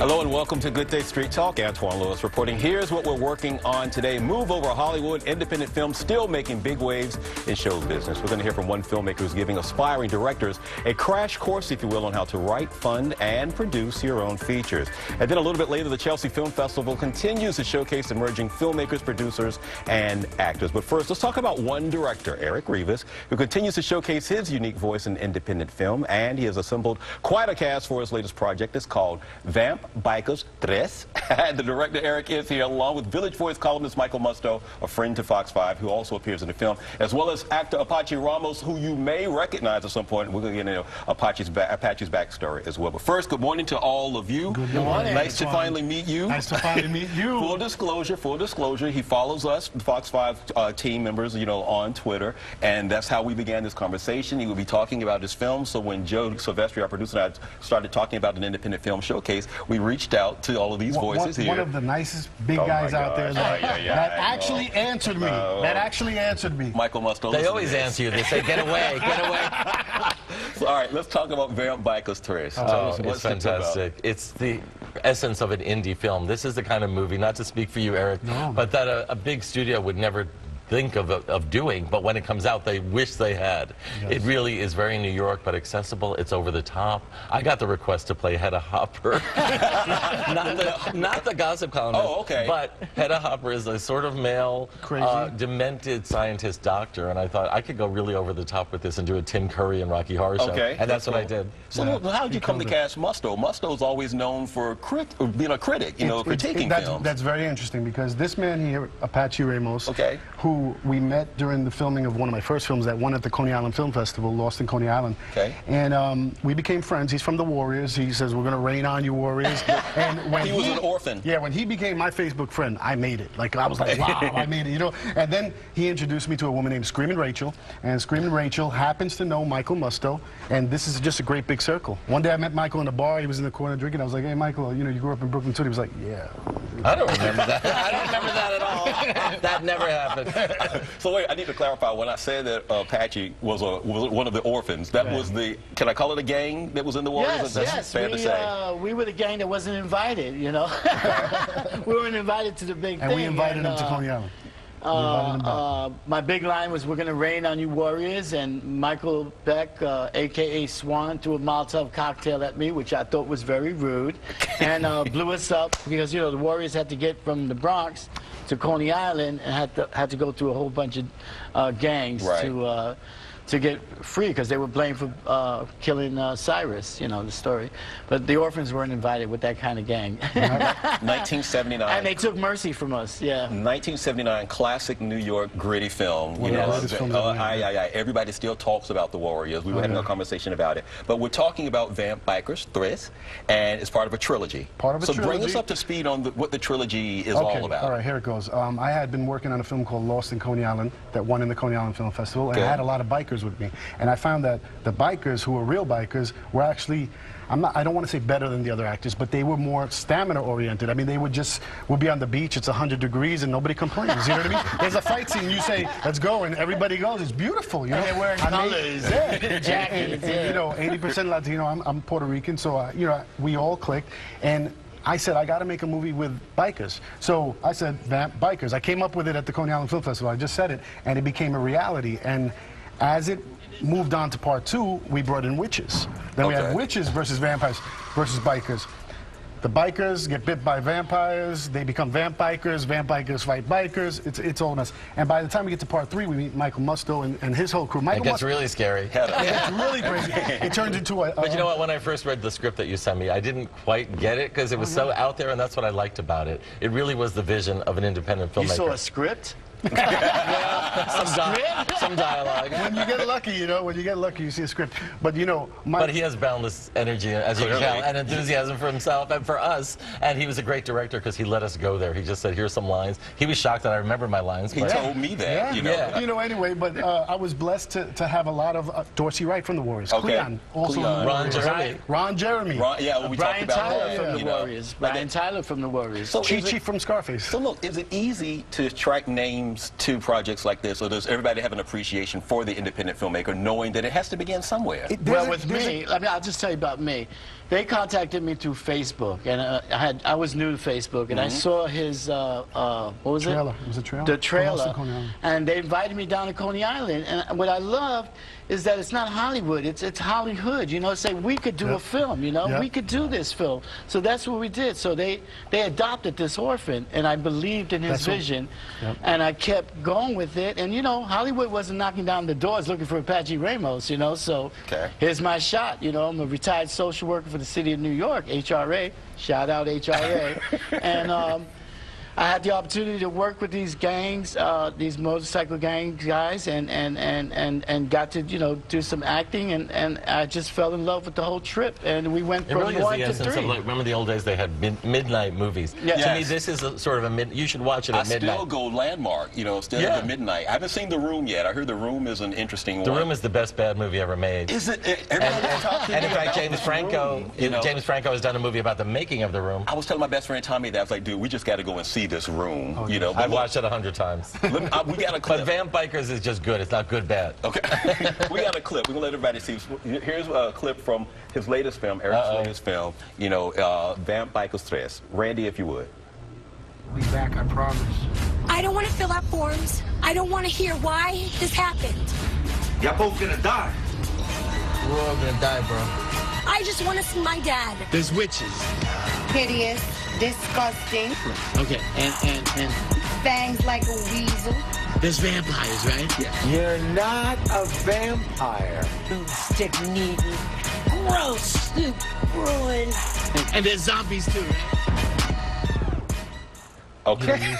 Hello and welcome to Good Day Street Talk. Antoine Lewis reporting. Here's what we're working on today. Move over Hollywood. Independent film still making big waves in show business. We're going to hear from one filmmaker who's giving aspiring directors a crash course, if you will, on how to write, fund, and produce your own features. And then a little bit later, the Chelsea Film Festival continues to showcase emerging filmmakers, producers, and actors. But first, let's talk about one director, Eric Rivas, who continues to showcase his unique voice in independent film. And he has assembled quite a cast for his latest project. It's called Vamp. Bikers, Tres. The director, Eric, is here, along with Village Voice columnist Michael Musto, a friend to Fox 5, who also appears in the film, as well as actor Apache Ramos, who you may recognize at some point. We're going to get into Apache's backstory as well. But first, good morning to all of you. Good morning. Nice to finally meet you. Nice to finally meet you. Full disclosure, he follows us, the Fox 5 team members, on Twitter, and that's how we began this conversation. He will be talking about his film, so when Joe Silvestri, our producer, and I started talking about an independent film showcase, we reached out to all of these voices here. One of the nicest big guys out there that actually answered me. That actually answered me. Michael Musto. They always answer you. They say, get away, get away. So, all right, let's talk about Vamp Bikers Tres. It's fantastic. It's the essence of an indie film. This is the kind of movie, not to speak for you, Eric, but that a big studio would never think of doing, but when it comes out, they wish they had. Yes. It really is very New York, but accessible. It's over the top. I got the request to play Hedda Hopper. not the gossip columnist, but Hedda Hopper is a sort of male, demented scientist doctor, and I thought I could go really over the top with this and do a Tim Curry and Rocky Horror Show, and that's what I did. So how did you come to cast Musto? Musto's always known for being a critic, critiquing films. That's very interesting, because this man here, Apache Ramos, who we met during the filming of one of my first films that won at the Coney Island Film Festival, Lost in Coney Island. And we became friends. He's from the Warriors. He says, we're going to rain on you, Warriors. And when he was an orphan. Yeah, when he became my Facebook friend, I made it. Like, I was like, wow, I made it, And then he introduced me to a woman named Screamin' Rachel. And Screamin' Rachel happens to know Michael Musto. And this is just a great big circle. One day I met Michael in the bar. He was in the corner drinking. I was like, hey, Michael, you grew up in Brooklyn too. He was like, yeah. I don't remember that. I don't remember that at all. That never happened. So wait, I need to clarify. When I said that Apache was one of the orphans, that was the, can I call it a gang that was in the Warriors? Yes, fair to say. We were the gang that wasn't invited, We weren't invited to the big thing. And we invited him to Coney Island. My big line was, we're going to rain on you, Warriors, and Michael Beck, a.k.a. Swan, threw a Molotov cocktail at me, which I thought was very rude, and blew us up, because, the Warriors had to get from the Bronx to Coney Island and had to go through a whole bunch of gangs to get free, because they were blamed for killing Cyrus, the story. But the orphans weren't invited with that kind of gang. 1979. And they took mercy from us, 1979, classic New York gritty film. Everybody still talks about the Warriors. We were having a conversation about it. But we're talking about Vamp Bikers Tres, and it's part of a trilogy. So bring us up to speed on what the trilogy is all about. All right, here it goes. I had been working on a film called Lost in Coney Island that won in the Coney Island Film Festival, and I had a lot of bikers with me, and I found that the bikers who were real bikers were actually, I don't want to say better than the other actors, but they were more stamina oriented. I mean, they would be on the beach, it's 100 degrees and nobody complains, you know what I mean? There's a fight scene, you say, let's go, and everybody goes. It's beautiful, And they're wearing colors, jackets, and 80% Latino. I'm Puerto Rican, so we all clicked, and I said, I got to make a movie with bikers. So I said, Vamp Bikers. I came up with it at the Coney Island Film Festival. I just said it, and it became a reality. And as it moved on to part 2, we brought in witches. Then we had witches versus vampires versus bikers. The bikers get bit by vampires, they become vamp bikers fight bikers, it's all mess. And by the time we get to part 3, we meet Michael Musto and his whole crew. It gets really scary. It's really crazy. It turns into a... But you know what, when I first read the script that you sent me, I didn't quite get it, because it was so out there, and that's what I liked about it. It really was the vision of an independent filmmaker. You saw a script? Some dialogue. When you get lucky, when you get lucky, you see a script. But but he has boundless energy, as you can tell, and enthusiasm for himself and for us. And he was a great director, because he let us go there. He just said, "Here's some lines." He was shocked that I remembered my lines. He told me that. Anyway, but I was blessed to have a lot of Dorsey Wright from the Warriors. Cleon, also Ron Jeremy. Ron Jeremy. Brian Tyler from the Warriors. Brian Tyler from the Warriors. Chi-Chi from Scarface. So look, is it easy to track names to projects like this, or does everybody have an appreciation for the independent filmmaker, knowing that it has to begin somewhere? Well, with me, I mean, I'll just tell you about me. They contacted me through Facebook, and I was new to Facebook, and I saw his what was trailer. it? It was a trailer. The trailer, Coney Island. and they invited me down to Coney Island. And what I loved is that it's not Hollywood; it's Hollywood. You know, it's like we could do a film. You know, we could do this film. So that's what we did. So they adopted this orphan, and I believed in his vision, and I kept going with it. And you know, Hollywood wasn't knocking down the doors looking for Apache Ramos. You know, so here's my shot. You know, I'm a retired social worker for the city of New York, HRA. Shout out HRA. And I had the opportunity to work with these gangs, these motorcycle gang guys, and got to, you know, do some acting, and I just fell in love with the whole trip, and we went from really 1 to 3. Of, like, remember the old days they had midnight movies? Yes. To me, this is a sort of a you should watch it at midnight. I still go landmark, you know, still at midnight. I haven't seen The Room yet. I heard The Room is an interesting one. The Room is the best bad movie ever made. Is it? And in fact, James Franco has done a movie about the making of The Room. I was telling my best friend Tommy that I was like, dude, we just got to go and see this Room. You know, I've watched it 100 times. We got a clip. But Vamp Bikers is just good. It's not good bad. Okay. We got a clip. We're going to let everybody see. Here's a clip from his latest film, Eric's latest film, you know, Vamp Bikers 3. Randy, if you would. We'll be back, I promise. I don't want to fill out forms. I don't want to hear why this happened. Y'all both gonna die. We're all gonna die, bro. I just want to see my dad. There's witches. Hideous, disgusting. Okay, and Fangs like a weasel. there's vampires, right? Yeah. You're not a vampire. Stick needle. Gross. Ruined. And there's zombies too, right? Okay.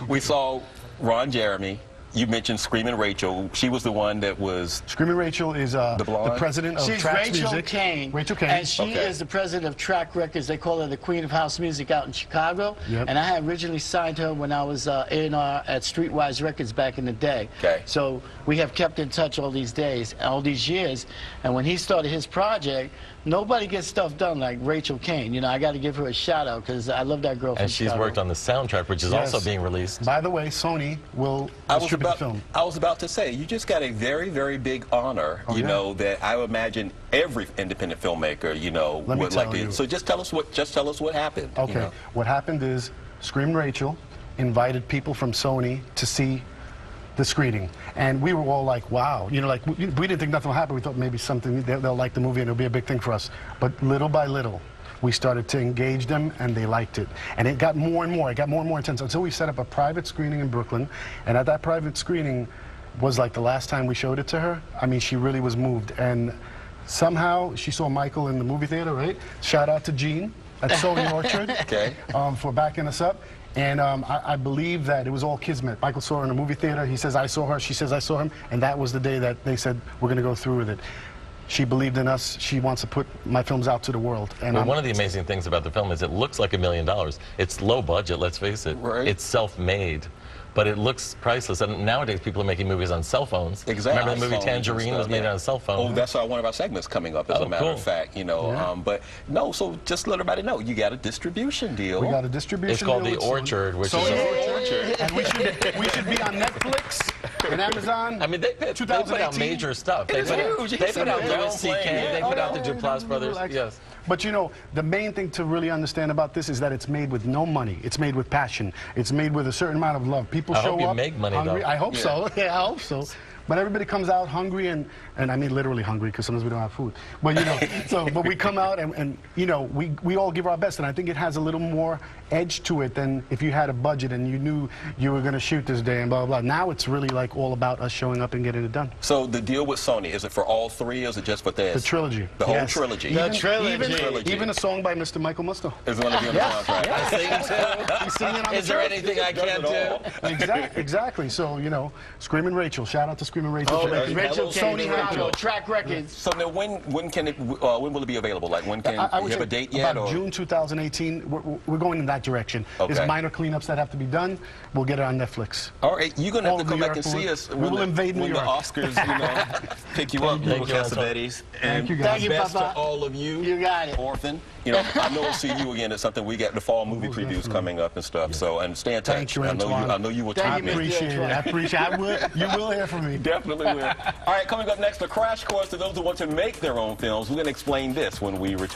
We saw Ron Jeremy. You mentioned Screaming Rachel. She was the one that was... Screaming Rachel is the president of She's Trax Rachel Music. Kane. Rachel Kane. And she is the president of Track Records. They call her the Queen of House Music out in Chicago. Yep. And I had originally signed her when I was A&R at Streetwise Records back in the day. Okay. So we have kept in touch all these days, all these years. And when he started his project, nobody gets stuff done like Rachel Kane. You know, I got to give her a shout out because I love that girl from And she's Chicago. worked on the soundtrack, which is also being released. By the way, Sony will distribute the film. I was about to say, you just got a very, very big honor, you know, that I would imagine every independent filmmaker, you know, would like to. So just tell us what happened. Okay. You know? What happened is Screaming Rachel invited people from Sony to see the screening, and we were all like, wow, you know, like we didn't think nothing would happen. We thought maybe something they'll like the movie and it'll be a big thing for us. But little by little, we started to engage them, and they liked it. And it got more and more. It got more and more intense until we set up a private screening in Brooklyn. And at that private screening was like the last time we showed it to her. I mean, she really was moved. And somehow she saw Michael in the movie theater, right? Shout out to Gene at Sony Orchard for backing us up. And I believe that it was all kismet. Michael saw her in a movie theater. He says, I saw her. She says, I saw him. And that was the day that they said, we're going to go through with it. She believed in us. She wants to put my films out to the world. And well, one of the amazing things about the film is it looks like $1 million. It's low budget, let's face it. Right. It's self-made. But it looks priceless. And nowadays, people are making movies on cell phones. Exactly. Remember the movie Tangerine was made on a cell phone? Oh, that's one of our segments coming up, as a matter of fact. You know, but no. So just let everybody know, you got a distribution deal. we got a distribution It's called deal The Orchard, which Sony is Orchard. And we should be on Netflix and Amazon. I mean, they put out major stuff. They put out Louis C.K. They put out the Duplass brothers. Yes. But you know, the main thing to really understand about this is that it's made with no money. It's made with passion. It's made with a certain amount of love. People show up. I hope you make money, hungry. though. I hope so. Yeah, I hope so. But everybody comes out hungry, and I mean literally hungry, because sometimes we don't have food. But you know, but we come out and you know, we all give our best, and I think it has a little more edge to it than if you had a budget and you knew you were going to shoot this day and blah, blah, blah. Now it's really like all about us showing up and getting it done. So the deal with Sony, is it for all three, or is it just for this? The trilogy. The whole trilogy. The trilogy. Even a song by Mr. Michael Musto. Is going to be on the soundtrack. I sing too. He's singing on Is there anything I can't do? Exactly. So, you know, Screaming Rachel. Shout out to Screaming Screaming Rachel. Oh, directed. Rachel came Sony to had Chicago, to. track records. So now when can it when will it be available? Like when can I you would have say a date yet? about Or? June 2018. We're going in that direction. There's Okay. minor cleanups that have to be done. We'll get it on Netflix. All right, you're gonna have All to of come New back and York see will- us we when will the, invade New when York. the Oscars, pick you up, Thank Nico you, Anton. Cassavetes. Thank you, And guys. Thank you, best Papa. to all of you. You got it. Orphan. I know we'll see you again at something. We got the fall movie previews coming up and stuff. So, and stay in touch. Thank you, Antoine. I know you will Thank tweet you, me. Mr. Appreciate it. I appreciate it. You will hear from me. Definitely will. All right, coming up next, a crash course to those who want to make their own films. We're going to explain this when we return.